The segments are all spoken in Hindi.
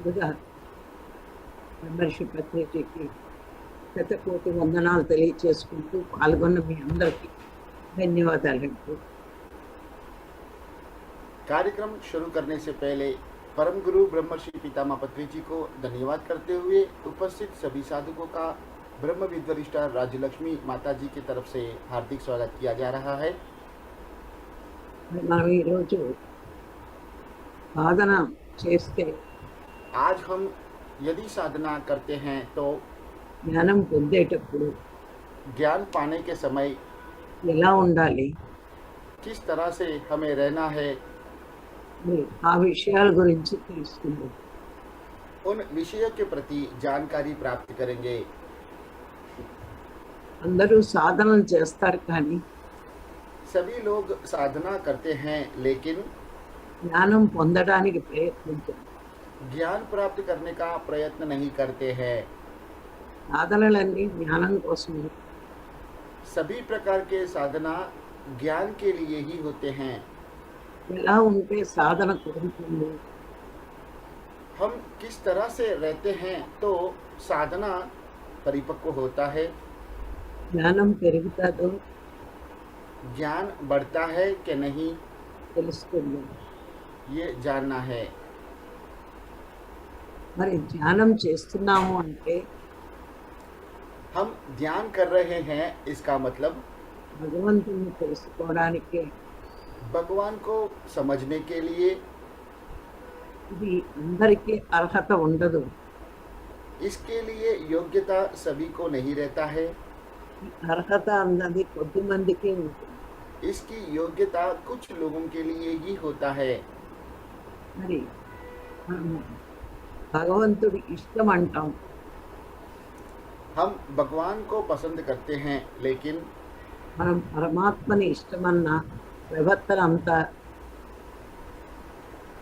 ముందుగా బ్రహ్మర్షి పత్రిజీకి శతకోటి వందనాలు తెలియచేసుకుంటూ పాల్గొన్న మీ అందరికీ ధన్యవాదాలంటూ कार्यक्रम शुरू करने से पहले परम गुरु ब्रह्मर्षि पितामह पत्री जी को धन्यवाद करते हुए उपस्थित सभी साधकों का ब्रह्म विद्वरिष्ठा राज्यलक्ष्मी माता जी की तरफ से हार्दिक स्वागत किया जा रहा है। మరి మనం ఈరోజు సాధన చేస్తే आज हम यदि साधना करते हैं तो జ్ఞానం పొందేటప్పుడు ज्ञान पाने के समय ఎలా ఉండాలి, किस तरह से हमें रहना है, మరి ఆ విషయాల గురించి తెలుసుకుందాం. उन विषयों के प्रति जानकारी प्राप्त करेंगे। అందరూ సాధనలు చేస్తారు కానీ सभी लोग साधना करते हैं लेकिन జ్ఞానం పొందడానికి ప్రయత్నించారు. ज्ञान प्राप्त करने का प्रयत्न नहीं करते हैं। సాధనలన్నీ జ్ఞానం కోసమే. सभी प्रकार के साधना ज्ञान के लिए ही होते हैं। ఎలా ఉంటే సాధన కుదురుతుంది, हम किस तरह से रहते हैं तो साधना परिपक्व होता है, జ్ఞానం పెరుగుతుందో ज्ञान बढ़ता है कि नहीं, తెలుస్తుంది. ये जानना है। మరి ధ్యానం చేస్తున్నాము అంటే हम ध्यान कर रहे हैं इसका मतलब భగవంతుని తెలుసుకోవడానికే. भगवान को समझने के लिए। ఇది అందరికీ అర్హత ఉండదు. इसके लिए योग्यता सभी को नहीं रहता है। ఈ అర్హత అన్నది కొద్ది మందికే ఉంటుంది. इसकी योग्यता कुछ लोगों के लिए ही होता है। మరి మనము భగవంతుడి ఇష్టం అంటాం, हम भगवान को पसंद करते हैं लेकिन మనం పరమాత్మని ఇష్టమన్న ప్రవర్తన అంతా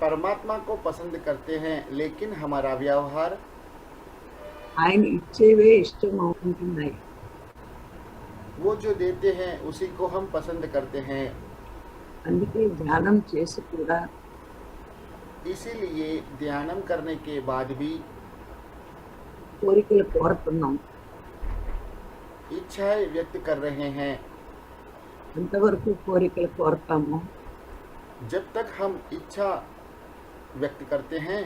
परमात्मा को पसंद करते हैं लेकिन हमारा व्यवहार ఆయన ఇచ్చేవే ఇష్టం అవుతుంటున్నాయి. वो जो देते हैं उसी को हम पसंद करते हैं। అందుకే ధ్యానం చేసి కూడా इसीलिए ध्यानम करने के बाद भी కోరికలు కోరుతున్నాం. इच्छाएं व्यक्त कर रहे हैं। ఎంతవరకు కోరికలు కోరుతామో जब तक हम इच्छा व्यक्त करते हैं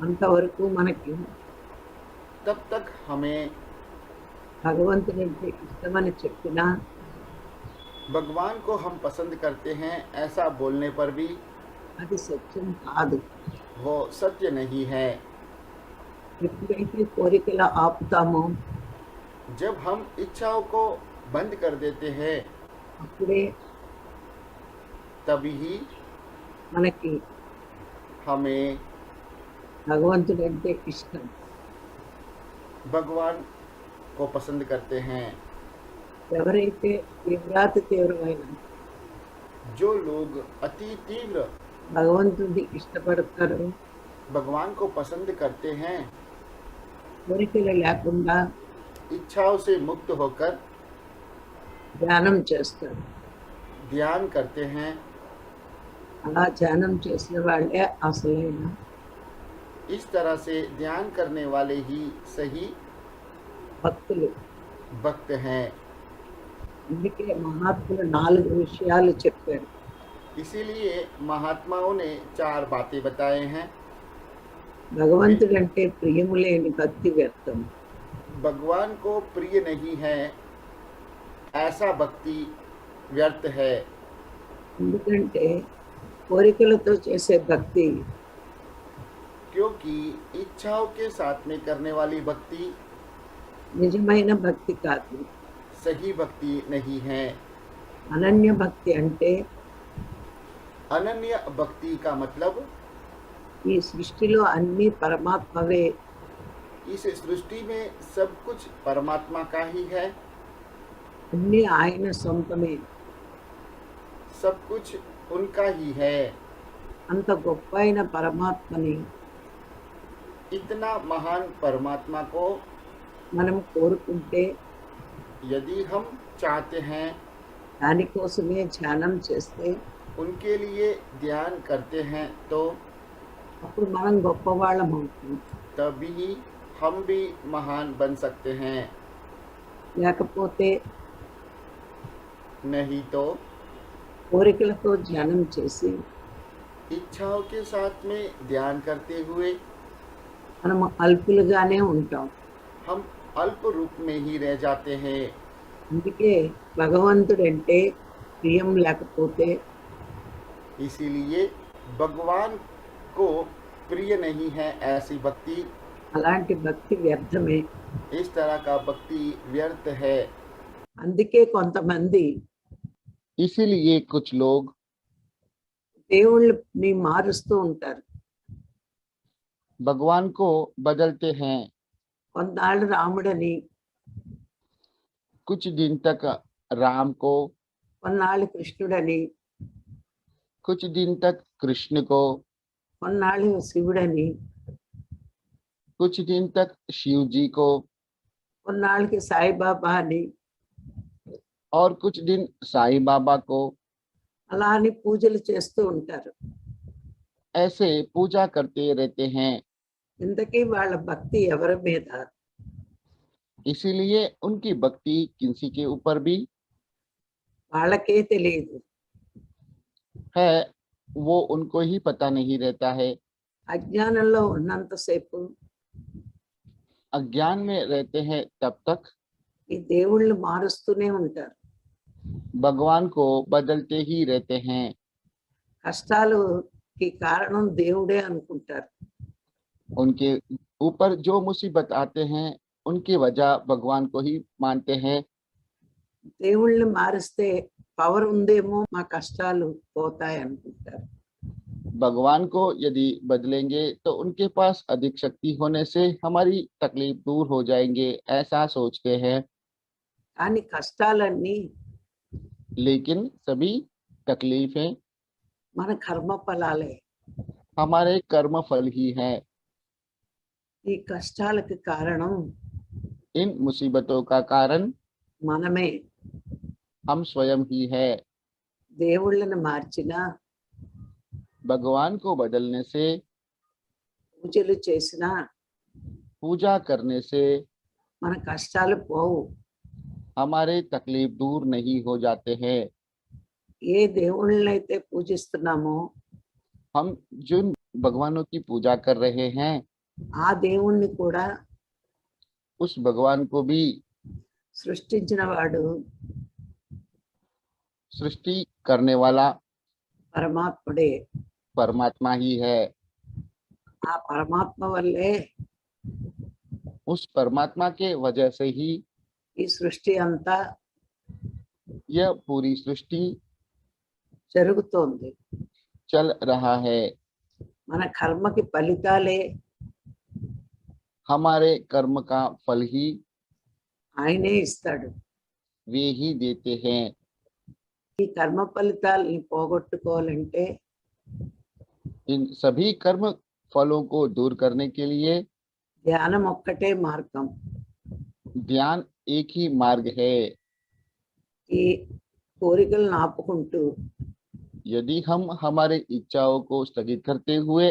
అంతవరకు మనకి तब तक हमें భగవంతుని అంటే ఇష్టమని చెప్పినా भगवान को हम पसंद करते हैं ऐसा बोलने पर भी అది సత్యం కాదు. वो सत्य नहीं है। ఎప్పుడైతే కోరికలు ఆపుతామో जब हम इच्छाओं को बंद कर देते हैं అప్పుడే तभी మనకి हमें భగవంతుడు అంటే ఇష్టం. भगवान को पसंद करते हैं। ఎవరైతే తీవ్రాతి తీవ్రమైన जो लोग अति तीव्र భగవంతుడిని ఇష్టపడతారో, भगवान को पसंद करते हैं, కోరికలు లేకుండా इच्छाओं से मुक्त होकर ధ్యానం చేస్తారు. ध्यान करते हैं, అలా ధ్యానం చేసిన వాళ్ళే అసలైన इस तरह से ध्यान करने वाले ही सही భక్తులు. भक्त हैं। అందుకే మహాత్ములు 4 విషయాలు చెప్పారు. इसीलिए महात्माओं ने 4 बातें बताए हैं। భగవంతుడంటే ప్రియము లేని భక్తి వ్యర్థం. भगवान को प्रिय नहीं है ऐसा भक्ति व्यर्थ है। ఎందుకంటే కోరికలతో చేసే భక్తి क्योंकि इच्छाओं के साथ में करने वाली भक्ति నిజమైన భక్తి కాదు. सही भक्ति नहीं है। అనన్య భక్తి అంటే अनन्य भक्ति का मतलब ఈ సృష్టిలో అన్ని పరమాత్మవే, इस सृष्टि में सब कुछ परमात्मा का ही है, అన్ని ఆయన సొంతమే. सब कुछ उनका ही है। అంత గొప్ప అయిన పరమాత్మని इतना महान परमात्मा को మనం కోరుకుంటే यदि हम चाहते हैं, దానికోసమే ధ్యానం చేస్తే उनके लिए ध्यान करते हैं तो అప్పుడు మనం గొప్పవాళ్ళం అవుతాం. तभी हम भी महान बन सकते हैं, లేకపోతే नहीं तो కోరికలతో ధ్యానం చేసి इच्छाओं के साथ में ध्यान करते हुए మనం అల్పులుగానే ఉంటాం. हम अल्प रूप में ही रह जाते हैं। అందుకే భగవంతుడంటే ప్రియం లేకపోతే इसीलिए भगवान को प्रिय नहीं है ऐसी भक्ति, అలాంటి భక్తి వ్యర్థమే. इस तरह का भक्ति व्यर्थ है। అందుకే కొంతమంది इसीलिए कुछ लोग దేవుళ్ళని మారుస్తూ ఉంటారు. भगवान को बदलते हैं। కొన్నాళ్ళు రాముడని, कुछ दिन तक राम को, కొన్నాళ్ళు కృష్ణుడని, कुछ दिन तक कृष्ण को, కొన్నాళ్ళు శివుడని, कुछ दिन तक शिव जी को, కొన్నాళ్ళకి సాయిబాబా అని, और कुछ दिन साईं बाबा को। అలా అని పూజలు చేస్తూ ఉంటారు. ऐसे पूजा करते रहते हैं। ఇంతకీ వాళ్ళ భక్తి ఎవరి మీద? इसीलिए उनकी भक्ति किसी के ऊपर भी వాళ్ళకే తెలియదు. है, वो उनको ही पता नहीं रहता है। అజ్ఞానంలో ఉన్నంతసేపు अज्ञान में रहते हैं तब तक ఈ దేవుళ్ళు మారుస్తూనే ఉంటారు. भगवान को बदलते ही रहते हैं। కష్టాలకి కారణం దేవుడే అనుకుంటారు. उनके ऊपर जो मुसीबत आते हैं उनकी वजह भगवान को ही मानते हैं। దేవుళ్ళని మారిస్తే పవర్ ఉందేమో, మా కష్టాలు పోతాయి అనుకుంటారు. भगवान को यदि बदलेंगे तो उनके पास अधिक शक्ति होने से हमारी तकलीफ दूर हो जाएंगे, ऐसा सोचते हैं। కానీ కష్టాలన్నీ लेकिन सभी तकलीफें మన కర్మ ఫలాలే. हमारे कर्म फल ही है। ఈ కష్టాలకు కారణం इन मुसीबतों का कारण మనమే. हम स्वयं ही है। దేవుళ్ళని మార్చినా, भगवान को बदलने से, పూజలు చేసినా पूजा करने से మన కష్టాలు పోవు. हमारे तकलीफ दूर नहीं हो जाते हैं। ఏ దేవుళ్ళనైతే పూజిస్తున్నామో हम जिन भगवानों की पूजा कर रहे हैं ఆ దేవుణ్ణి కూడా उस भगवान को भी సృష్టించిన వాడు सृष्टि करने वाला పరమాత్ముడే. परमात्मा ही है। ఆ పరమాత్మ వల్లే उस परमात्मा के वजह से ही ఈ సృష్టి అంతా यह पूरी सृष्टि జరుగుతోంది. चल रहा है। మన కర్మకి ఫలితాలే हमारे कर्म का फल ही ఆయనే ఇస్తాడు. वे ही देते हैं। ఈ కర్మ ఫలితాలని పోగొట్టుకోవాలంటే इन सभी कर्म फलों को दूर करने के लिए ధ్యానం ఒక్కటే మార్గం. ध्यान एक ही मार्ग है। ఈ కోరికలను ఆపుకుంటూ यदि हम हमारे इच्छाओं को स्थगित करते हुए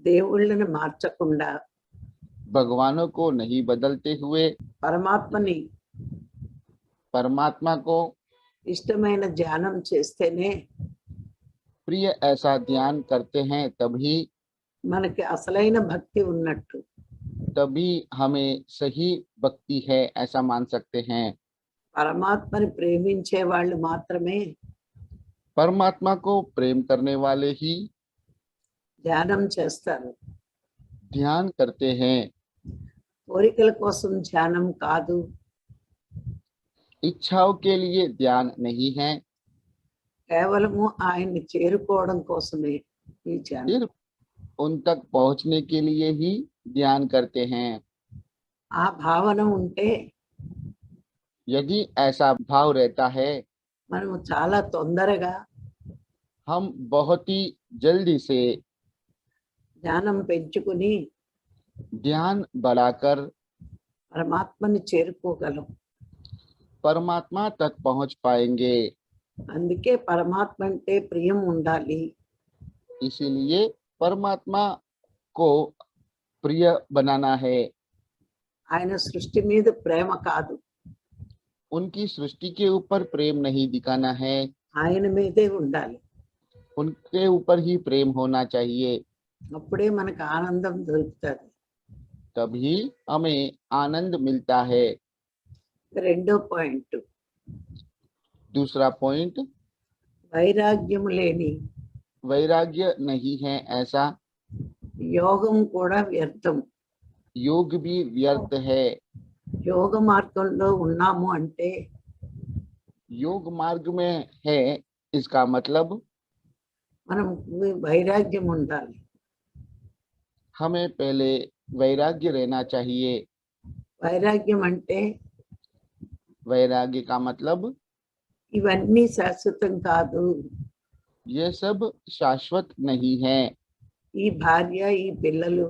దేవుళ్ళని మార్చకుండా भगवानों को नहीं बदलते हुए పరమాత్మని परमात्मा को ఇష్టమైన ధ్యానం చేస్తేనే प्रिय ऐसा ध्यान करते हैं, तभी మనకి అసలైన భక్తి ఉన్నట్టు. तभी हमें सही भक्ति है ऐसा मान सकते हैं। పరమాత్మని ప్రేమించే వాళ్ళు మాత్రమే परमात्मा को प्रेम करने वाले ही ధ్యానం చేస్తారు. ध्यान करते हैं। కోరికల కోసం ధ్యానం కాదు. इच्छाओं के लिए ध्यान नहीं है, కేవలము ఆయన్ని చేరుకోవడం కోసమే ఈ ధ్యానం. सिर्फ उन तक पहुंचने के लिए ही ध्यान करते हैं। ఆ భావన ఉంటే यदि ऐसा भाव रहता है మనము చాలా తొందరగా हम बहुत ही जल्दी से జ్ఞానం పెంచుకుని ध्यान बढ़ाकर పరమాత్మని చేరుకోగలం. परमात्मा तक पहुंच पाएंगे। అందుకే పరమాత్మ అంటే ప్రియం ఉండాలి. इसीलिए परमात्मा को प्रिय बनाना है। ఆయన సృష్టి మీద ప్రేమ కాదు, उनकी सृष्टि के ऊपर प्रेम नहीं दिखाना है, ఆయన మీదే ఉండాలి. उनके ऊपर ही प्रेम होना चाहिए। అప్పుడే మనకు ఆనందం దొరుకుతుంది. तभी हमें आनंद मिलता है। రెండో పాయింట్, दूसरा पॉइंट, వైరాగ్యము లేని वैराग्य नहीं है ऐसा యోగం కూడా వ్యర్థం. योग भी व्यर्थ है। యోగ మార్గంలో ఉన్నాము అంటే योग मार्ग में है, इसका मतलब మనం వైరాగ్యం ఉండాలి. हमें पहले वैराग्य रहना चाहिए। వైరాగ్యం అంటే वैराग्य का मतलब ఇవన్నీ శాశ్వతం కాదు, ये सब शाश्वत नहीं है। ఈ భార్య ఈ పిల్లలు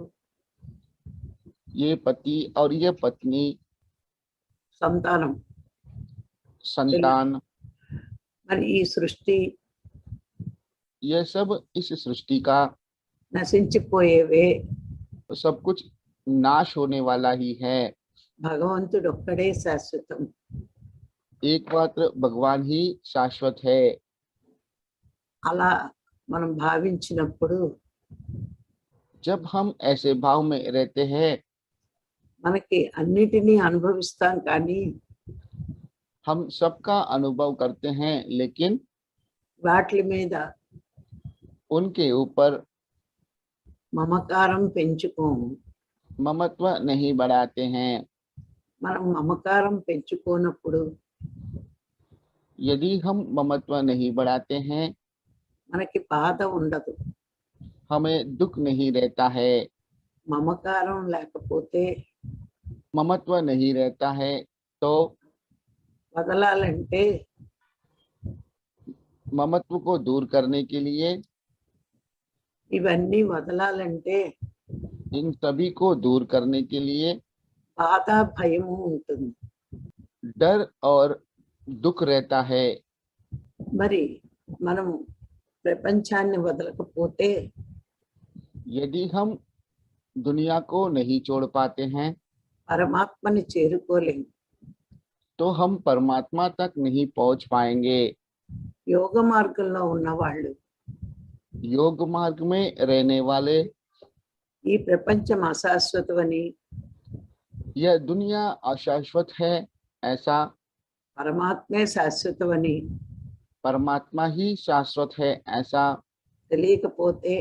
ये पति और ये पत्नी, సంతానం, संतान, మరి ఈ సృష్టి ये सब इस सृष्टि का నశించిపోయేవే. सब कुछ नाश होने वाला ही है। భగవంతుడు ఒక్కడే శాశ్వతం. एकमात्र भगवान ही शाश्वत है। అలా మనం భావించినప్పుడు जब हम ऐसे भाव में रहते हैं, మనకి అన్నిటినీ అనుభవిస్తాం, కానీ हम सबका अनुभव करते हैं, लेकिन వాటి మీద उनके ऊपर మమకారం పెంచుకోము. ममत्व नहीं बढ़ाते हैं। మనం మమకారం పెంచుకోనప్పుడు यदि हम ममत्व नहीं बढ़ाते हैं, మనకి బాధ ఉండదు. हमें दुख नहीं रहता है। మమకారం లేకపోతే ममत्व नहीं रहता है तो వదలాలంటే ममत्व को दूर करने के लिए, ఇవన్నీ వదలాలంటే इन सभी को दूर करने के लिए బాధ భయము ఉంటుంది. डर और दुख रहता है। మరి మనం ప్రపంచాన్ని వదలకపోతే यदि हम दुनिया को नहीं छोड़ पाते हैं పరమాత్మని చేరుకోలేము. तो हम परमात्मा तक नहीं पहुंच पाएंगे। యోగ మార్గంలో ఉన్న వాళ్ళు योग मार्ग में रहने वाले ఈ ప్రపంచం అశాశ్వతమని, यह दुनिया अशाश्वत है ऐसा, పరమాత్మే శాశ్వతమని परमात्मा ही शाश्वत है ऐसा తెలియకపోతే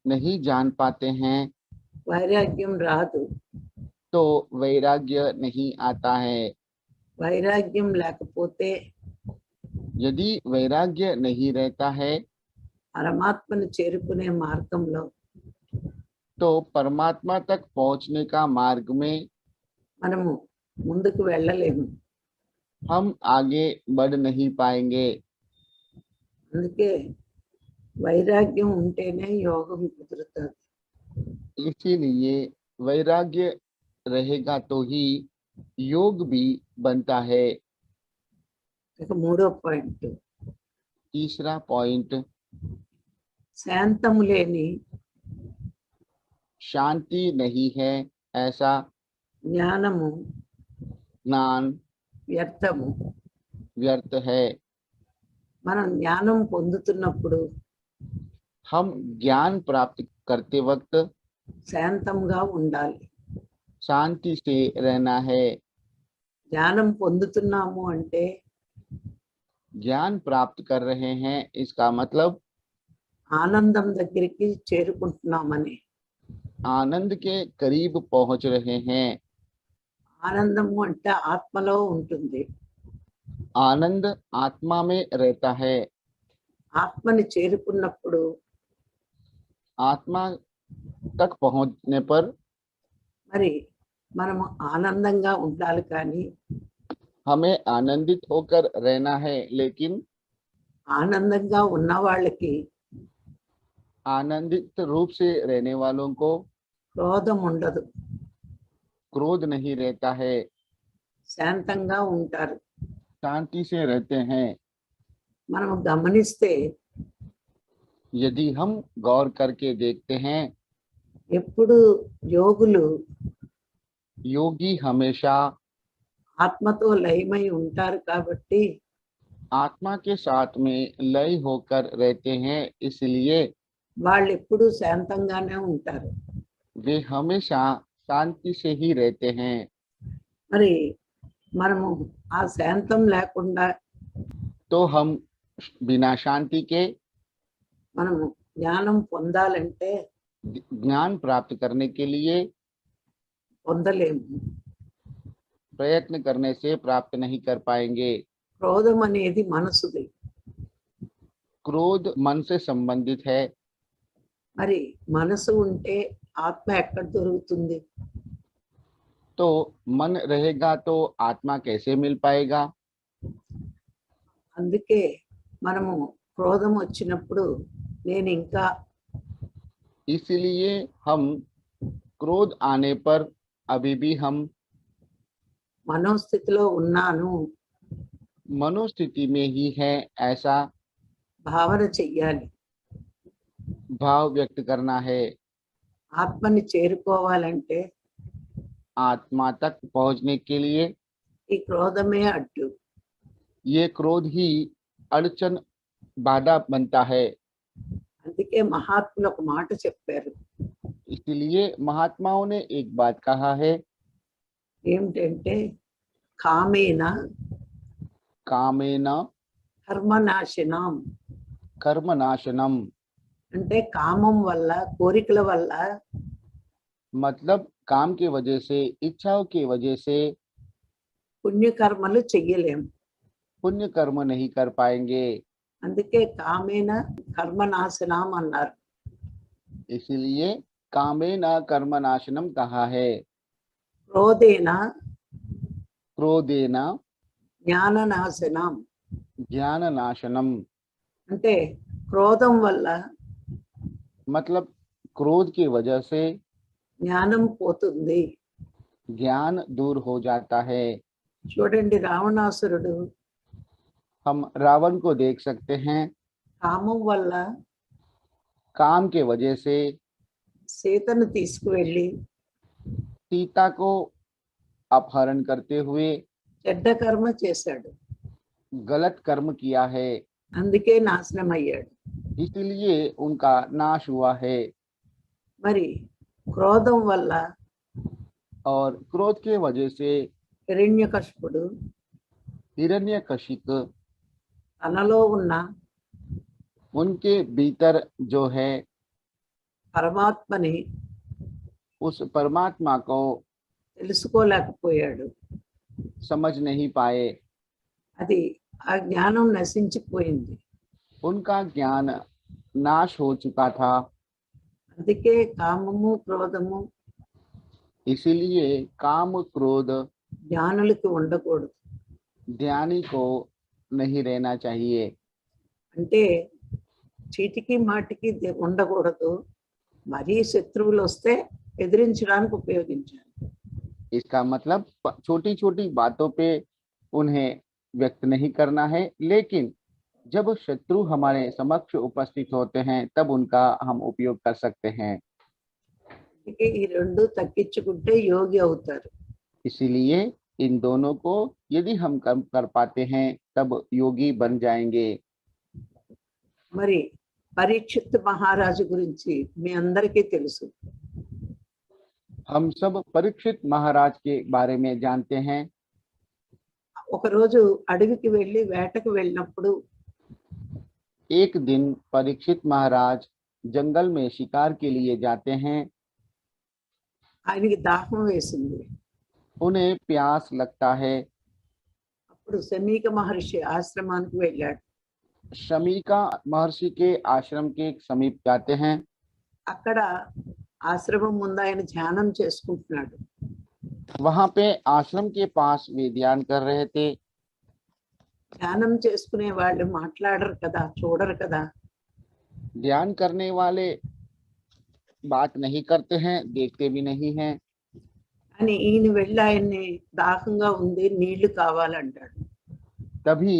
नहीं जान पाते हैं వైరాగ్యం రాదు. तो वैराग्य नहीं आता है। వైరాగ్యం లేకపోతే यदि वैराग्य नहीं रहता है పరమాత్మను చేరుకునే మార్గంలో तो परमात्मा तक पहुंचने का मार्ग में మనము ముందుకు వెళ్ళలేము. हम आगे बढ़ नहीं पाएंगे। అందుకే వైరాగ్యం ఉంటేనే యోగం కుదురుతుంది. इसीलिए वैराग्य रहेगा तो ही योग भी बनता है। ఇక మూడో పాయింట్, तीसरा पॉइंट, శాంతము లేని शांति नहीं है ऐसा జ్ఞానము ज्ञान వ్యర్థము. व्यर्थ है। మనం జ్ఞానం పొందుతున్నప్పుడు हम ज्ञान प्राप्त करते वक्त శాంతంగా ఉండాలి. शांति से रहना है। జ్ఞానం పొందుతున్నాము అంటే ज्ञान प्राप्त कर रहे हैं, इसका मतलब ఆనందం దగ్గరికి చేరుకుంటున్నామని. आनंद के करीब पहुंच रहे हैं। ఆనందము అంటే ఆత్మలో ఉంటుంది. आनंद आत्मा में रहता है। ఆత్మని చేరుకున్నప్పుడు आत्मा तक पहुंचने पर మరి మనము ఆనందంగా ఉండాలి, కానీ हमें आनंदित होकर रहना है, लेकिन ఆనందంగా ఉన్న వాళ్ళకి आनंदित रूप से रहने वालों को క్రోధం ఉండదు, क्रोध नहीं रहता है, శాంతంగా ఉంటారు. शांति से रहते हैं। మనము గమనిస్తే यदि हम गौर करके देखते हैं ఎప్పుడు యోగులు योगी हमेशा ఆత్మతో లయమై ఉంటారు కాబట్టి आत्मा के साथ में लय होकर रहते हैं, इसलिए వాళ్ళు ఎప్పుడూ శాంతంగానే ఉంటారు. वे हमेशा शांति से ही रहते हैं। మరి మనము ఆ శాంతం లేకుండా तो हम बिना शांति के మనము జ్ఞానం పొందాలంటే ज्ञान प्राप्त करने के लिए పొందలేము. प्रयत्न करने से प्राप्त नहीं कर पाएंगे। క్రోధం అనేది మనసుది. क्रोध मन से संबंधित है। మరి మనసు ఉంటే ఆత్మ ఎక్కడ దొరుకుతుంది? तो मन रहेगा तो आत्मा कैसे मिल पाएगा? అందుకే మనము క్రోధం వచ్చినప్పుడు నేను ఇంకా इसलिए हम क्रोध आने पर अभी भी हम మనోస్థితిలో ఉన్నాను मनोस्थिति में ही है, ऐसा భావన చెయ్యాలి. भाव व्यक्त करना है। ఆత్మని చేరుకోవాలంటే आत्मा तक पहुंचने के लिए ఈ క్రోధమే అడ్డు. ये क्रोध ही अड़चन बाधा बनता है। అందుకే మహాత్ములు ఒక మాట చెప్పారు. इसलिए महात्माओं ने एक बात कहा है, ఏమిటంటే కామేన कामेन కర్మనాశనం. कर्मनाशनम, అంటే కామం వల్ల కోరికల వల్ల मतलब काम की वजह से, इच्छाओं की वजह से పుణ్యకర్మలు చెయ్యలేం. पुण्य कर्म नहीं कर पाएंगे। అందుకే కామేన కర్మనాశనం అన్నారు. इसलिए कामेन कर्मनाशनम कहा है। క్రోధేన क्रोधेन జ్ఞాననాశనం. ज्ञान नाशनम, అంటే క్రోధం వల్ల मतलब क्रोध की वजह से జ్ఞానం పోతుంది. ज्ञान दूर हो जाता है। చూడండి, రావణాసురుడు हम रावण को देख सकते हैं, కామం వల్ల काम के वजह से సీతను తీసుకువెళ్ళి सीता को अपहरण करते हुए చెడ్డ కర్మ చేశాడు. गलत कर्म किया है, అందుకే నాశనం అయ్యాడు. इसलिए उनका नाश हुआ है। మరి క్రోధం వల్ల और क्रोध के वजह से హిరణ్యకశిపుడు हिरण्यकशिप, తనలో ఉన్న उनके भीतर जो है పరమాత్మని उस परमात्मा को తెలుసుకోలేకపోయాడు. समझ नहीं पाए। అది ఆ జ్ఞానం నశించిపోయింది. उनका ज्ञान नाश हो चुका था। అందుకే కామము క్రోధము इसीलिए काम क्रोध జ్ఞానులకి ఉండకూడదు. ज्ञानी को नहीं रहना चाहिए। అంటే చీటికి మాటికి ఉండకూడదు. మరీ శత్రువులు వస్తే ఎదిరించడానికి ఉపయోగించాలి. इसका मतलब छोटी छोटी बातों पे उन्हें व्यक्त नहीं करना है, लेकिन जब शत्रु हमारे समक्ष उपस्थित होते हैं तब उनका हम उपयोग कर सकते हैं। అందుకే ఈ రెండు తగ్గించుకుంటే యోగి అవుతారు. इसीलिए इन दोनों को यदि हम कम कर पाते हैं तब योगी बन जाएंगे। మరి పరీక్షిత్ మహారాజు గురించి మీ అందరికీ తెలుసు. हम सब परीक्षित महाराज के बारे में जानते हैं। ఒకరోజు అడవికి వెళ్ళి వేటకు వెళ్ళినప్పుడు एक दिन परीक्षित महाराज जंगल में शिकार के लिए जाते हैं। ఆయనకి దాహం వేసింది. उन्हें प्यास लगता है। అప్పుడు శమీక మహర్షి ఆశ్రమానికి వెళ్ళాడు. शमीका महर्षि के आश्रम के समीप जाते हैं। అక్కడ ఆశ్రమం ముందు ఆయన ధ్యానం చేసుకుంటున్నాడు. वहां पे आश्रम के पास वे ध्यान कर रहे थे। ధ్యానం చేసుకునే వాళ్ళు మాట్లాడరు కదా, చూడరు కదా. ध्यान करने वाले बात नहीं करते हैं, देखते भी नहीं हैं। అని ఈయన వెళ్ళి ఆయన్ని దాహంగా ఉంది, నీళ్లు కావాలంటాడు. तभी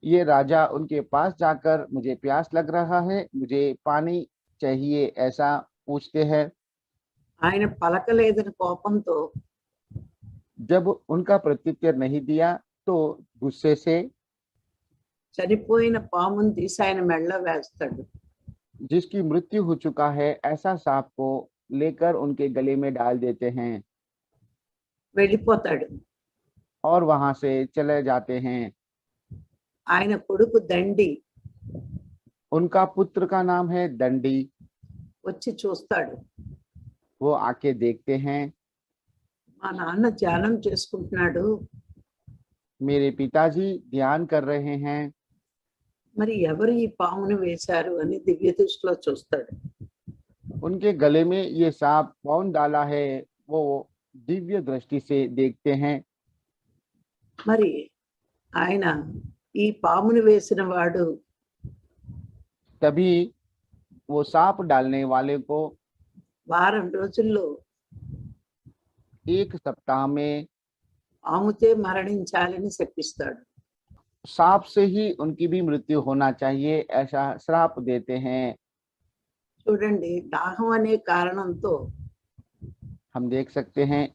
ये राजा उनके पास जाकर मुझे प्यास लग रहा है, मुझे पानी चाहिए, ऐसा पूछते हैं। ఆయన పలకలేదని కోపంతో जब उनका प्रत्युत्तर नहीं दिया तो गुस्से से చనిపోయిన పాముని తీసి ఆయన మెడలో వేస్తాడు. जिसकी मृत्यु हो चुका है ऐसा सांप को लेकर उनके गले में डाल देते हैं వెళ్ళిపోతాడు. और वहां से चले जाते हैं। ఆయన కొడుకు దండి उनका पुत्र का नाम है दंडी। వచ్చి చూస్తాడు. वो आके देखते हैं మా నాన్న ధ్యానం చేసుకుంటున్నాడు, मेरे पिताजी ध्यान कर रहे हैं, మరి ఎవరు ఈ పాముని వేశారు అని దివ్య దృష్టిలో చూస్తాడు. उनके गले में ये सांप कौन डाला है वो दिव्य दृष्टि से देखते हैं। మరి ఆయన ఈ పాముని వేసిన వాడు तभी वो सांप डालने वाले को వారం రోజుల్లో एक सप्ताह में పాముతే మరణించాలని శపిస్తాడు. सांप से ही उनकी भी मृत्यु होना चाहिए ऐसा श्राप देते हैं। చూడండి, దాహం అనే కారణంతో हम देख सकते हैं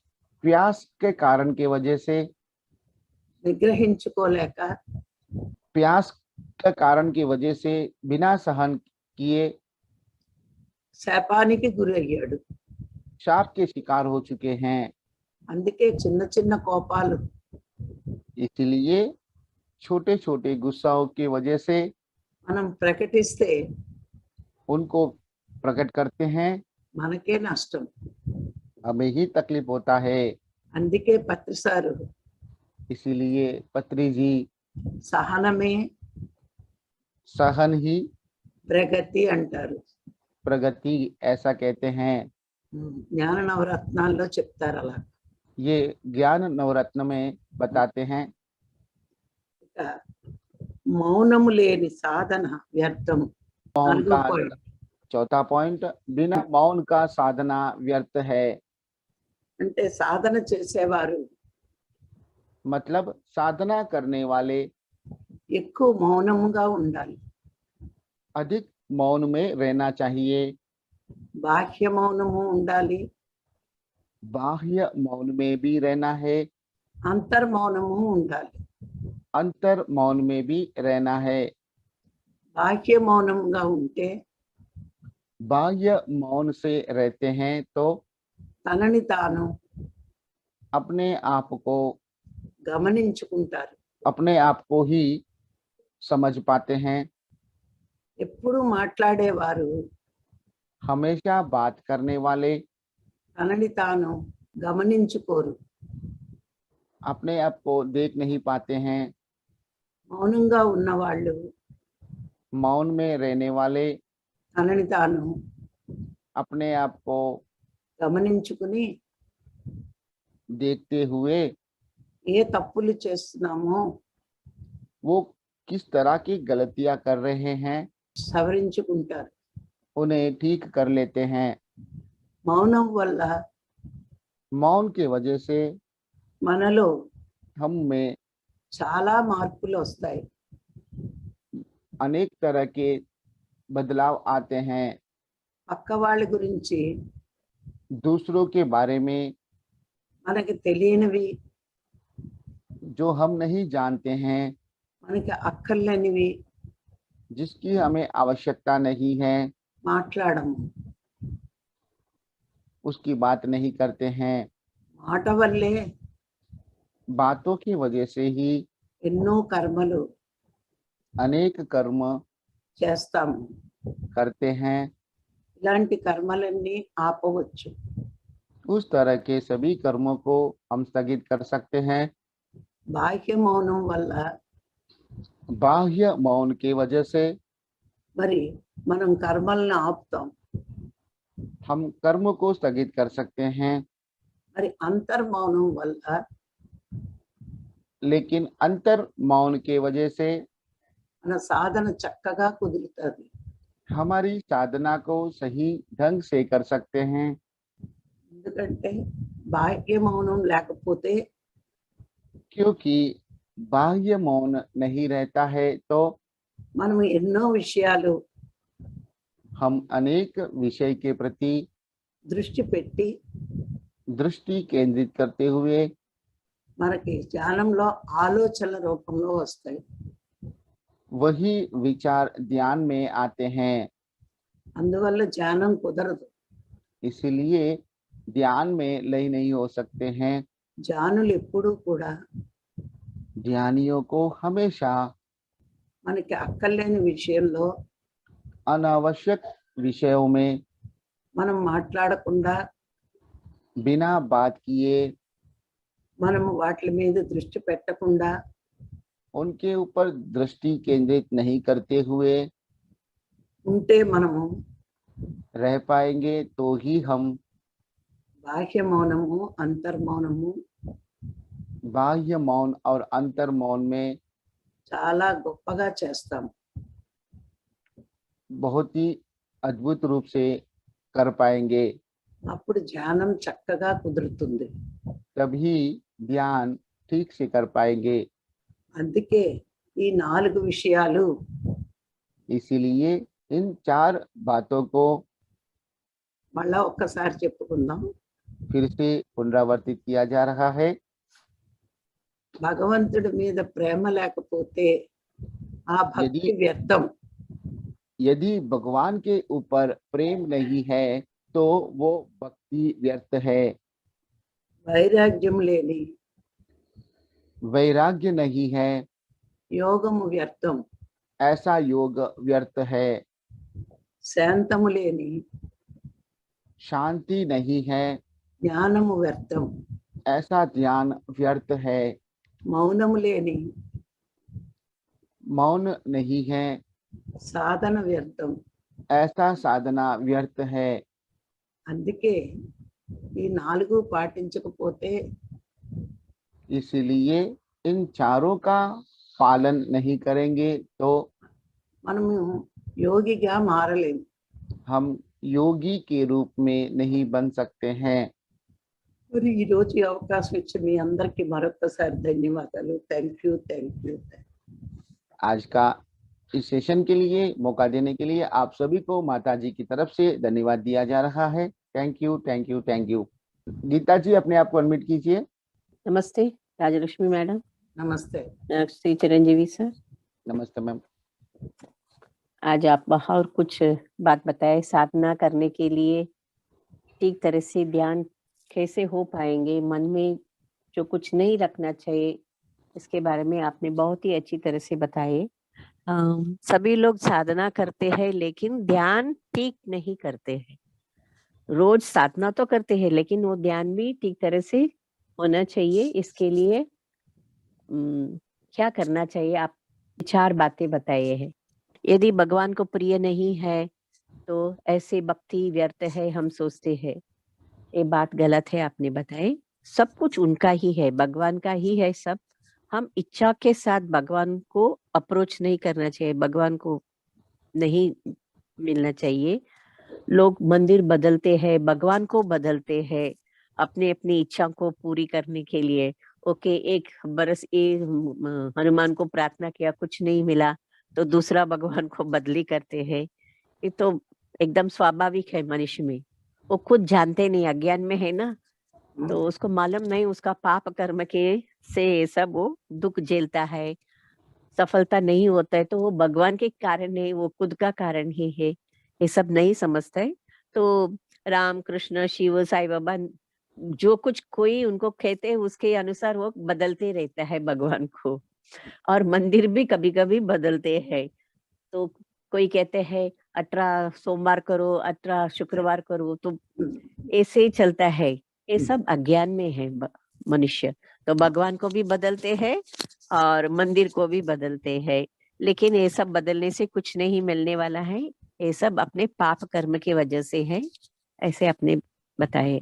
प्यास के कारण की वजह से, నిగ్రహించుకోలేక प्यास के कारण की वजह से बिना सहन किए శాపానికి గురి అయ్యాడు. शाप के शिकार हो चुके हैं। అందుకే చిన్న చిన్న కోపాలు इसलिए छोटे छोटे गुस्साओं की वजह से మనం ప్రకటిస్తే उनको प्रकट करते हैं, మనకే నష్టం. हमें ही तकलीफ होता है। అందుకే పత్రిసారు इसीलिए पत्री जी సహనమే सहन ही ప్రగతి అంటారు. प्रगति ऐसा कहते हैं। జ్ఞాన నవరత్నాల్లో చెప్తారు అలా. ये ज्ञान नवरत्न में बताते हैं। ఇక మౌనము లేని సాధన వ్యర్థం. मौन నాలుగో का point. चौथा पॉइंट, बिना मौन का साधना व्यर्थ है। అంటే సాధన చేసేవారు मतलब साधना करने वाले ఎక్కువ మౌనముగా ఉండాలి. अधिक मौन में रहना चाहिए। బాహ్య మౌనము ఉండాలి, बाह्य मौन में भी रहना है, అంతర్మౌనము ఉండాలి. अंतर मौन में भी रहना है। బాహ్య మౌనంగా ఉంటే बाह्य मौन से रहते हैं तो తనని తాను अपने आप को గమనించుకుంటారు. अपने आप को ही समझ पाते हैं। ఎప్పుడు మాట్లాడేవారు हमेशा बात करने वाले తనని తాను గమనించుకోరు. अपने आप को देख नहीं पाते हैं। మౌనంగా ఉన్నవాళ్ళు मौन में रहने वाले తనని తాను अपने आप को గమనించుకుని देखते हुए ఏ తప్పులు చేస్తున్నామో वो किस तरह की गलतियां कर रहे हैं సవరించుకుంటారు. उन्हें ठीक कर लेते हैं। మౌనం వల్ల मौन की वजह से మనలో हम में చాలా మార్పులు వస్తాయి. अनेक तरह के बदलाव आते हैं। పక్క వాళ్ళ గురించి दूसरों के बारे में మనకి తెలియనివి, जो हम नहीं जानते हैं, మనకి అక్కర్లేనివి जिसकी हमें आवश्यकता नहीं है, మాట్లాడము. उसकी बात नहीं करते हैं। మాట వల్లే बातों की वजह से ही ఎన్నో కర్మలు अनेक कर्म చేస్తాము. करते हैं। ఇలాంటి కర్మలన్నీ ఆపవచ్చు. उस तरह के सभी कर्मों को हम स्थगित कर सकते हैं। బాహ్య మౌనం వల్ల बाह्य मौन की वजह से మరి మనం కర్మలను ఆపుతాం. हम कर्म को स्थगित कर सकते हैं, మరి అంతర్మౌనం వల్ల लेकिन अंतर मौन की वजह से మన సాధన చక్కగా కుదురుతుంది. हमारी साधना को सही ढंग से कर सकते हैं। ఎందుకంటే బాహ్య మౌనం లేకపోతే क्योंकि बाह्य मौन नहीं रहता है तो మనం ఎన్నో విషయాలు हम अनेक विषय के प्रति దృష్టి పెట్టి दृष्टि केंद्रित करते हुए మనకి ధ్యానంలో ఆలోచనల రూపంలో వస్తాయి. वही विचार ध्यान में आते हैं। అందువల్ల ధ్యానం కుదరదు. इसलिए ध्यान में लय नहीं हो सकते हैं। ధ్యానులు ఎప్పుడూ కూడా ध्यानियों को हमेशा మనకి అక్కర్లేని విషయంలో अनावश्यक विषयों में మనం మాట్లాడకుండా बिना बात किए మనము వాటి మీద దృష్టి పెట్టకుండా उनके ऊपर दृष्टि केंद्रित नहीं करते हुए ఉంటే మనము रह पाएंगे, तो ही हम బాహ్య మౌనము అంతర్మౌనము बाह्य मौन और अंतर मौन में చాలా గొప్పగా చేస్తాము. बहुत ही अद्भुत रूप से कर पाएंगे। అప్పుడు ధ్యానం చక్కగా కుదురుతుంది. तभी ध्यान ठीक से कर पाएंगे। అందుకే ఈ 4 విషయాలు इसीलिए इन 4 बातों को మళ్ళా ఒక్కసారి చెప్పుకుందాం. फिर से पुनरावर्तित किया जा रहा है। భగవంతుడి మీద ప్రేమ లేకపోతే ఆ భక్తి వ్యర్థం. यदि भगवान के ऊपर प्रेम नहीं है तो वो भक्ति व्यर्थ है। వైరాగ్యం లేని वैराग्य नहीं है, యోగము వ్యర్థం. ऐसा योग व्यर्थ है। శాంతము లేని शांति नहीं है, జ్ఞానము వ్యర్థం. ऐसा ध्यान व्यर्थ है। మౌనము లేని मौन नहीं है, సాధన వ్యర్థం. ऐसा साधना व्यर्थ है। అందుకే ఈ 4 పాటించకపోతే इसलिए इन 4 का पालन नहीं करेंगे तो మనము యోగిగా మారలేము. हम योगी के रूप में नहीं बन सकते हैं। మరి ఈ రోజు ఈ అవకాశం ఇచ్చి మీ అందరికీ మరొకసారి ధన్యవాదాలు. Thank you. आज का इस सेशन के लिए मौका देने के लिए आप सभी को माता जी की तरफ से धन्यवाद दिया जा रहा है। Thank you. गीता जी अपने आप को अनम्यूट कीजिए। नमस्ते राजलक्ष्मी मैडम। నమస్తే. श्री चिरंजीवी सर। नमस्ते मैम। आज आप और कुछ बात बताए साधना करने के लिए ठीक तरह से ध्यान कैसे हो पाएंगे, मन में जो कुछ नहीं रखना चाहिए इसके बारे में आपने बहुत ही अच्छी तरह से बताए। सभी लोग साधना करते हैं लेकिन ध्यान ठीक नहीं करते हैं। रोज साधना तो करते हैं लेकिन वो ध्यान भी ठीक तरह से होना चाहिए। इसके लिए क्या करना चाहिए, आप 4 बातें बताए हैं। यदि भगवान को प्रिय नहीं है तो ऐसे भक्ति व्यर्थ है हम सोचते हैं, ये बात गलत है। आपने बताए सब कुछ उनका ही है, भगवान का ही है सब। हम इच्छा के साथ भगवान को अप्रोच नहीं करना चाहिए, भगवान को नहीं मिलना चाहिए। लोग मंदिर बदलते हैं, भगवान को बदलते हैं अपने अपनी इच्छा को पूरी करने के लिए। ओके, एक बरस हनुमान को प्रार्थना किया, कुछ नहीं मिला तो दूसरा भगवान को बदली करते हैं। ये तो एकदम स्वाभाविक है मनुष्य में। वो खुद जानते नहीं, अज्ञान में है ना, तो उसको मालूम नहीं, उसका पाप कर्म के से सब वो दुख झेलता है, सफलता नहीं होता है तो वो भगवान के कारण नहीं, वो खुद का कारण ही है। ये सब नहीं समझता है। तो राम कृष्ण शिव साईं बाबा जो कुछ कोई उनको कहते हैं उसके अनुसार वो बदलते रहता है भगवान को। और मंदिर भी कभी कभी बदलते हैं। तो कोई कहते हैं 18 सोमवार करो, 18 शुक्रवार करो, तो ऐसे ही चलता है। ये सब अज्ञान में है मनुष्य। तो भगवान को भी बदलते हैं और मंदिर को भी बदलते हैं, लेकिन ये सब बदलने से कुछ नहीं मिलने वाला है। ये सब अपने पाप कर्म की वजह से है, ऐसे आपने बताए।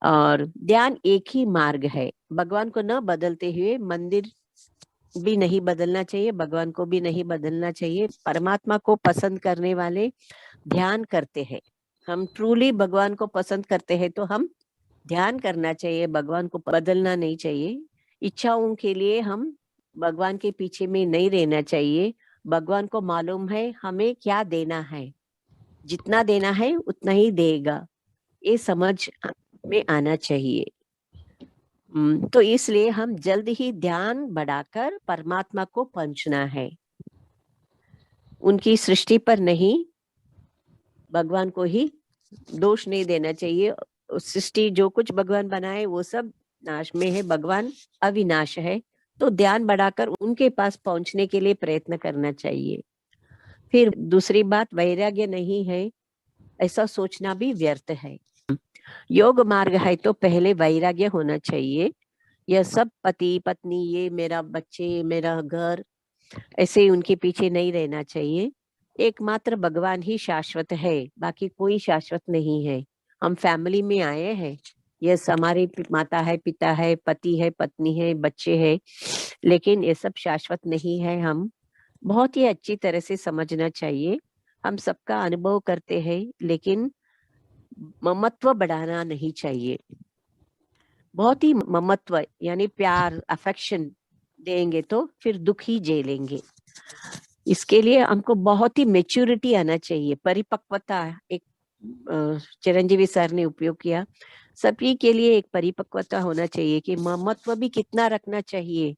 और ध्यान एक ही मार्ग है, भगवान को न बदलते हुए मंदिर भी नहीं बदलना चाहिए, भगवान को भी नहीं बदलना चाहिए। परमात्मा को पसंद करने वाले ध्यान करते हैं। हम ट्रूली भगवान को पसंद करते हैं तो हम ध्यान करना चाहिए, भगवान को बदलना नहीं चाहिए। इच्छाओं के लिए हम भगवान के पीछे में नहीं रहना चाहिए। भगवान को मालूम है हमें क्या देना है, जितना देना है उतना ही देगा। ये समझ में आना चाहिए। तो इसलिए हम जल्द ही ध्यान बढ़ाकर परमात्मा को पहुंचना है, उनकी सृष्टि पर नहीं, भगवान को ही दोष नहीं देना चाहिए। सृष्टि जो कुछ भगवान बनाए वो सब नाश में है, भगवान अविनाश है, तो ध्यान बढ़ाकर उनके पास पहुंचने के लिए प्रयत्न करना चाहिए। फिर दूसरी बात, वैराग्य नहीं है ऐसा सोचना भी व्यर्थ है। योग मार्ग है तो पहले वैराग्य होना चाहिए। यह सब पति पत्नी, ये मेरा बच्चे, मेरा घर, ऐसे ही उनके पीछे नहीं रहना चाहिए। एकमात्र भगवान ही शाश्वत है, बाकी कोई शाश्वत नहीं है। हम फैमिली में आए हैं, यस हमारी माता है, पिता है, पति है, पत्नी है, बच्चे हैं, लेकिन ये सब शाश्वत नहीं है। हम बहुत ही अच्छी तरह से समझना चाहिए। हम सबका अनुभव करते हैं, लेकिन ममत्व बढ़ाना नहीं चाहिए। बहुत ही ममत्व यानी प्यार, अफेक्शन देंगे तो फिर दुख ही झेलेंगे। इसके लिए हमको बहुत ही मेच्योरिटी आना चाहिए, परिपक्वता। एक चिरंजीवी सर ने उपयोग किया, सभी के लिए एक परिपक्वता होना चाहिए कि ममत्व भी कितना रखना चाहिए,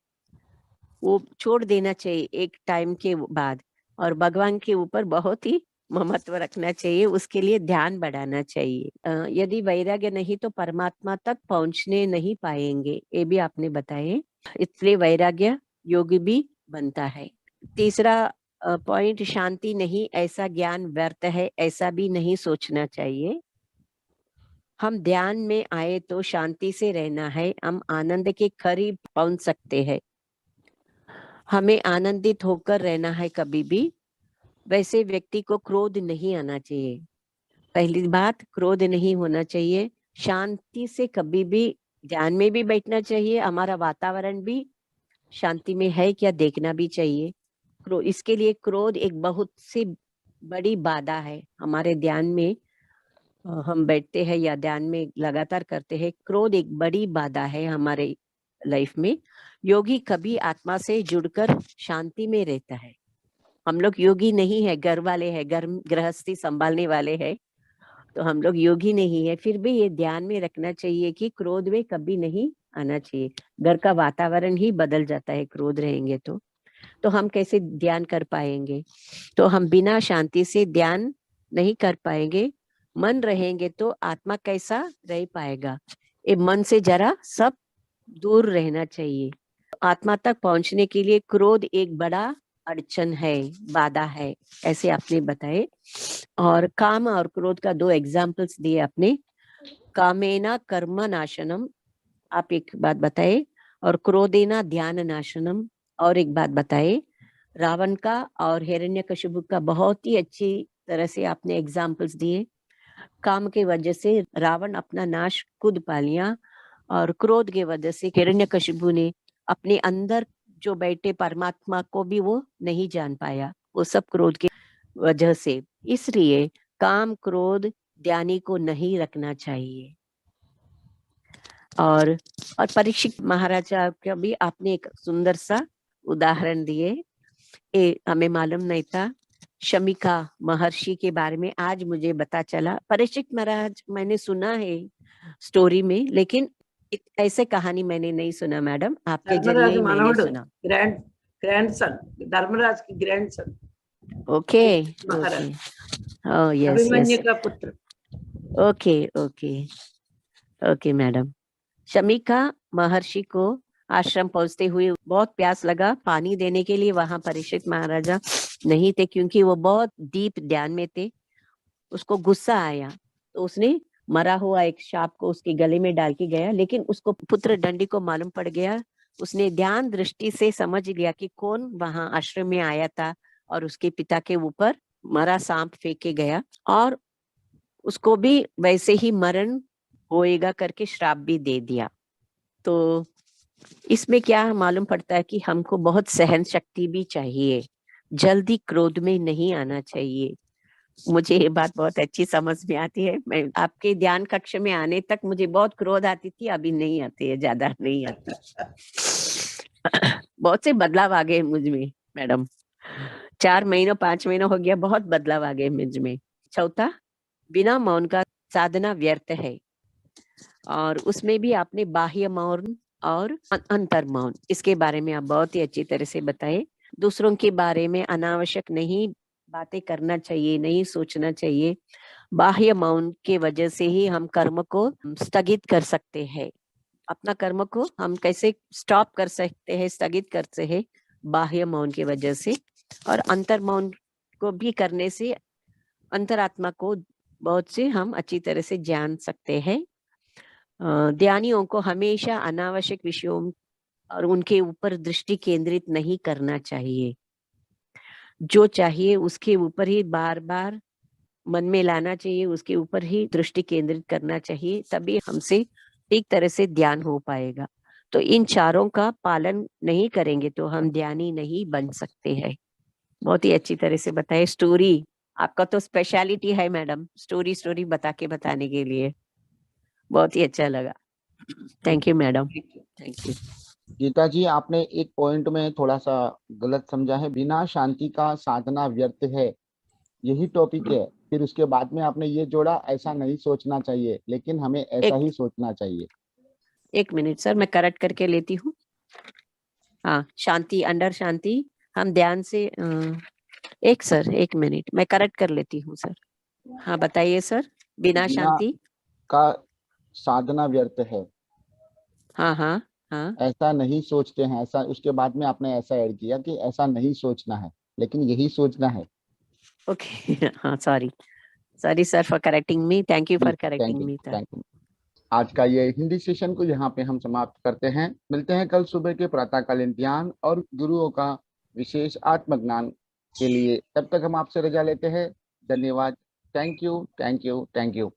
वो छोड़ देना चाहिए एक टाइम के बाद, और भगवान के ऊपर बहुत ही ममत्व रखना चाहिए। उसके लिए ध्यान बढ़ाना चाहिए। यदि वैराग्य नहीं तो परमात्मा तक पहुंचने नहीं पाएंगे, ये भी आपने बताए। इसलिए वैराग्य योगी भी बनता है। तीसरा पॉइंट, शांति नहीं, ऐसा ज्ञान व्यर्थ है, ऐसा भी नहीं सोचना चाहिए। हम ध्यान में आए तो शांति से रहना है, हम आनंद के करीब पहुंच सकते हैं। हमें आनंदित होकर रहना है कभी भी। वैसे व्यक्ति को क्रोध नहीं आना चाहिए। पहली बात, क्रोध नहीं होना चाहिए। शांति से कभी भी ध्यान में भी बैठना चाहिए। हमारा वातावरण भी शांति में है क्या देखना भी चाहिए। इसके लिए क्रोध एक बहुत सी बड़ी बाधा है हमारे ध्यान में। हम बैठते हैं या ध्यान में लगातार करते हैं, क्रोध एक बड़ी बाधा है हमारे लाइफ में। योगी कभी आत्मा से जुड़कर शांति में रहता है। हम लोग योगी नहीं है, घर वाले हैं, घर गृहस्थी संभालने वाले हैं, तो हम लोग योगी नहीं है। फिर भी ये ध्यान में रखना चाहिए कि क्रोध में कभी नहीं आना चाहिए। घर का वातावरण ही बदल जाता है क्रोध रहेंगे तो हम कैसे ध्यान कर पाएंगे। तो हम बिना शांति से ध्यान नहीं कर पाएंगे। मन रहेंगे तो आत्मा कैसा रह पाएगा। ये मन से जरा सब दूर रहना चाहिए। आत्मा तक पहुंचने के लिए क्रोध एक बड़ा अड़चन है, बाधा है, ऐसे आपने बताए। और काम और क्रोध का 2 एग्जाम्पल्स दिए आपने। कामेना कर्म नाशनम, आप एक बात बताए, और क्रोधेना ध्यान नाशनम, और एक बात बताए। रावण का और हिरण्यकशिपु का बहुत ही अच्छी तरह से आपने एग्जाम्पल्स दिए। काम के वजह से रावण अपना नाश खुद पा लिया, और क्रोध के वजह से हिरण्यकशिपु ने अपने अंदर जो बैठे परमात्मा को भी वो नहीं जान पाया, वो सब क्रोध के वजह से। इसलिए काम क्रोध ध्यानी को नहीं रखना चाहिए। और परीक्षित महाराजा का भी आपने एक सुंदर सा उदाहरण दिए, ये हमें मालूम नहीं था। शमिका महर्षि के बारे में आज मुझे पता चला। परीक्षित महाराज मैंने सुना है स्टोरी में, लेकिन ऐसे कहानी मैंने नहीं सुना मैडम, आपके जरिए ही मैंने सुना। ग्रैंडसन, धर्मराज की grandson. Okay okay, oh yes Abhimanyu yes, का पुत्र। Okay okay okay madam. Shamika महर्षि को आश्रम पहुंचते हुए बहुत प्यास लगा, पानी देने के लिए वहां परीक्षित महाराजा नहीं थे, क्योंकि वो बहुत डीप ध्यान में थे। उसको गुस्सा आया तो उसने मरा हुआ एक सांप को उसके गले में डाल के गया, लेकिन उसको पुत्र दंडी को मालूम पड़ गया। उसने ध्यान दृष्टि से समझ लिया कि कौन वहां आश्रम में आया था, और उसके पिता के ऊपर मरा सांप फेंक के गया, और उसको भी वैसे ही मरण होएगा करके श्राप भी दे दिया। तो इसमें क्या मालूम पड़ता है कि हमको बहुत सहन शक्ति भी चाहिए, जल्दी क्रोध में नहीं आना चाहिए। मुझे ये बात बहुत अच्छी समझ में आती है। मैं आपके ध्यान कक्ष में आने तक मुझे बहुत क्रोध आती थी, अभी नहीं आती है, ज्यादा नहीं आती। बहुत से बदलाव आ गए मुझ में मैडम, 4 महीनों 5 महीनों हो गया, बहुत बदलाव आ गए मुझ में। चौथा, बिना मौन का साधना व्यर्थ है। और उसमें भी आपने बाह्य मौन और अंतर मौन, इसके बारे में आप बहुत ही अच्छी तरह से बताए। दूसरों के बारे में अनावश्यक नहीं बातें करना चाहिए, नहीं सोचना चाहिए। बाह्य मौन के वजह से ही हम कर्म को स्थगित कर सकते हैं। अपना कर्म को हम कैसे स्टॉप कर सकते हैं, स्थगित करते हैं, बाह्य मौन की वजह से। और अंतर मौन को भी करने से अंतरात्मा को बहुत से हम अच्छी तरह से जान सकते हैं। ध्यानियों को हमेशा अनावश्यक विषयों और उनके ऊपर दृष्टि केंद्रित नहीं करना चाहिए। जो चाहिए उसके ऊपर ही बार बार मन में लाना चाहिए, उसके ऊपर ही दृष्टि केंद्रित करना चाहिए, तभी हमसे ठीक तरह से ध्यान हो पाएगा। तो इन चारों का पालन नहीं करेंगे तो हम ध्यानी नहीं बन सकते हैं। बहुत ही अच्छी तरह से बताए। स्टोरी आपका तो स्पेशलिटी है मैडम, स्टोरी स्टोरी बताने के लिए बहुत ही अच्छा लगा। Thank you madam, thank you. Geeta ji, आपने एक पॉइंट में थोड़ा सा गलत समझा है। बिना शांति का साधना व्यर्थ है, यही टॉपिक है। फिर उसके बाद में आपने ये जोड़ा, ऐसा नहीं सोचना चाहिए, लेकिन हमें ऐसा ही सोचना चाहिए। एक मिनट सर, मैं करेक्ट करके लेती हूँ। हाँ, शांति, अंडर शांति हम ध्यान से एक मिनट मैं करेक्ट कर लेती हूँ सर। हाँ बताइए सर। बिना शांति का साधना व्यर्थ है। हाँ हाँ हाँ, ऐसा नहीं सोचते हैं, ऐसा उसके बाद में आपने ऐसा ऐड किया कि ऐसा नहीं सोचना है, लेकिन यही सोचना है। ओके हाँ, sorry sir for correcting me, thank you for thank correcting you, me sir. Thank you. आज का ये हिंदी सेशन को यहाँ पे हम समाप्त करते हैं। मिलते हैं कल सुबह के प्रातःकालीन ध्यान और गुरुओं का विशेष आत्मज्ञान के लिए। तब तक हम आपसे रजा लेते हैं। धन्यवाद। Thank you, thank you, thank you.